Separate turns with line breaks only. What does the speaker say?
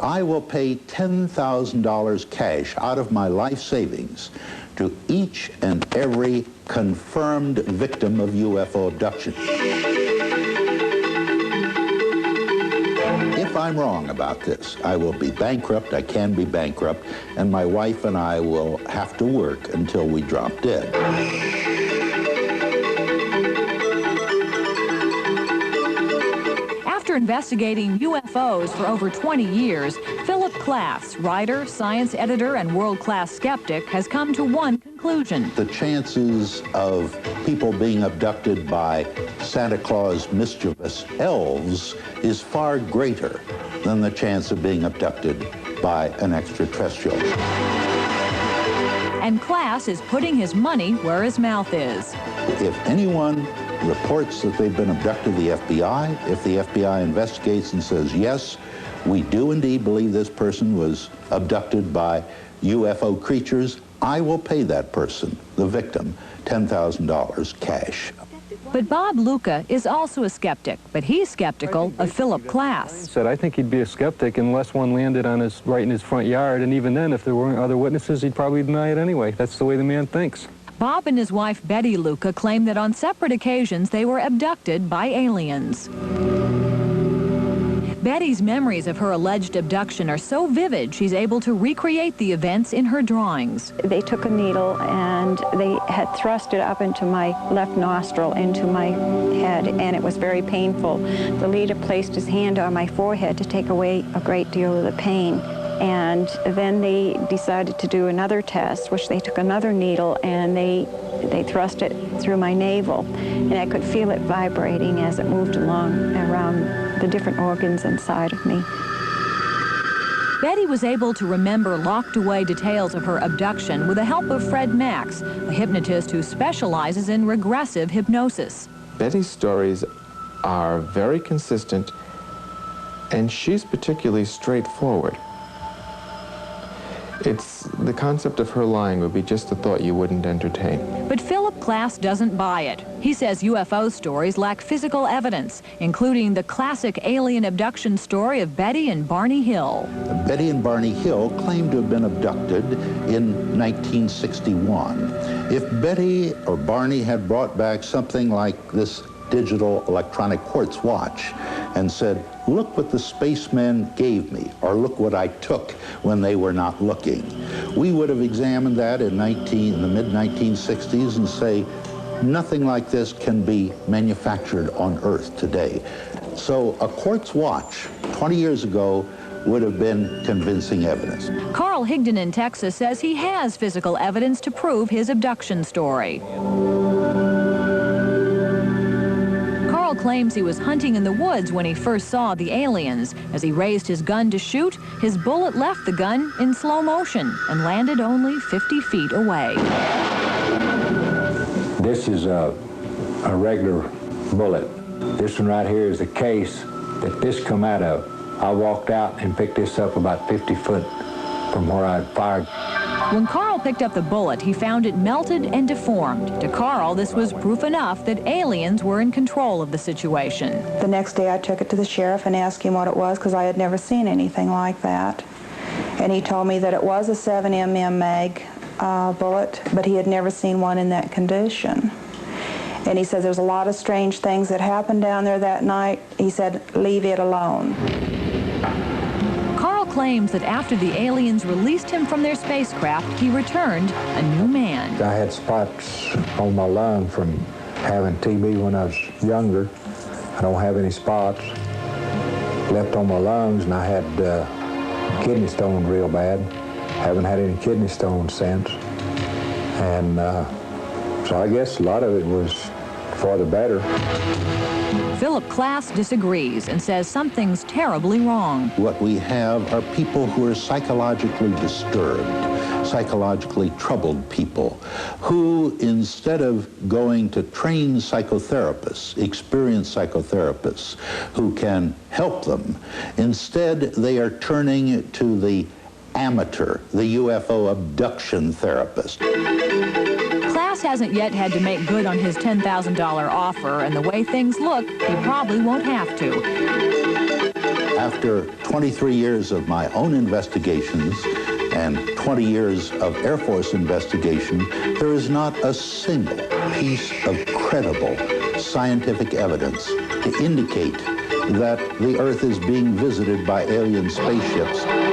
I will pay $10,000 cash out of my life savings to each and every confirmed victim of UFO abduction. If I'm wrong about this, I will be bankrupt, I can be bankrupt, and my wife and I will have to work until we drop dead.
After investigating UFOs for over 20 years, Philip KLASS, writer, science editor, and world-class skeptic, has come to one conclusion.
The chances of people being abducted by Santa Claus mischievous elves is far greater than the chance of being abducted by an extraterrestrial.
And KLASS is putting his money where his mouth is.
If anyone reports that they've been abducted to the FBI, if the FBI investigates and says, yes, we do indeed believe this person was abducted by UFO creatures, I will pay that person, the victim, $10,000 cash.
But Bob Luca is also a skeptic, but he's skeptical of Philip KLASS.
Said I think he'd be a skeptic unless one landed on his right in his front yard, and even then, if there weren't other witnesses, he'd probably deny it anyway. That's the way the man thinks.
Bob and his wife Betty Luca claim that on separate occasions they were abducted by aliens. Betty's memories of her alleged abduction are so vivid she's able to recreate the events in her drawings.
They took a needle and they had thrust it up into my left nostril, into my head, and it was very painful. The leader placed his hand on my forehead to take away a great deal of the pain. And then they decided to do another test, which they took another needle and they thrust it through my navel. And I could feel it vibrating as it moved along around the different organs inside of me.
Betty was able to remember locked-away details of her abduction with the help of Fred Max, a hypnotist who specializes in regressive hypnosis.
Betty's stories are very consistent, and she's particularly straightforward. It's the concept of her lying would be just a thought you wouldn't entertain.
But Philip KLASS doesn't buy it. He says UFO stories lack physical evidence, including the classic alien abduction story of Betty and Barney Hill.
Betty and Barney Hill claimed to have been abducted in 1961. If Betty or Barney had brought back something like this digital electronic quartz watch and said, look what the spacemen gave me, or look what I took when they were not looking, we would have examined that in the mid-1960s and say, nothing like this can be manufactured on Earth today. So a quartz watch 20 years ago would have been convincing evidence.
Carl Higdon in Texas says he has physical evidence to prove his abduction story. Carl claims he was hunting in the woods when he first saw the aliens. As he raised his gun to shoot, his bullet left the gun in slow motion and landed only 50 feet away.
This is a regular bullet. This one right here is the case that this come out of. I walked out and picked this up about 50 foot from where I fired.
When Carl picked up the bullet, he found it melted and deformed. To Carl, this was proof enough that aliens were in control of the situation.
The next day I took it to the sheriff and asked him what it was, because I had never seen anything like that. And he told me that it was a 7mm mag bullet, but he had never seen one in that condition. And he said there's a lot of strange things that happened down there that night. He said, leave it alone.
Carl claims that after the aliens released him from their spacecraft, he returned a new man.
I had spots on my lung from having TB when I was younger. I don't have any spots left on my lungs, and I had kidney stones real bad. Haven't had any kidney stones since. And so I guess a lot of it was for the better.
Philip KLASS disagrees and says something's terribly wrong.
What we have are people who are psychologically disturbed, psychologically troubled people, who instead of going to trained psychotherapists, experienced psychotherapists who can help them, instead they are turning to the amateur, the UFO abduction therapist.
KLASS hasn't yet had to make good on his $10,000 offer, and the way things look, he probably won't have to.
After 23 years of my own investigations and 20 years of Air Force investigation, there is not a single piece of credible scientific evidence to indicate that the Earth is being visited by alien spaceships.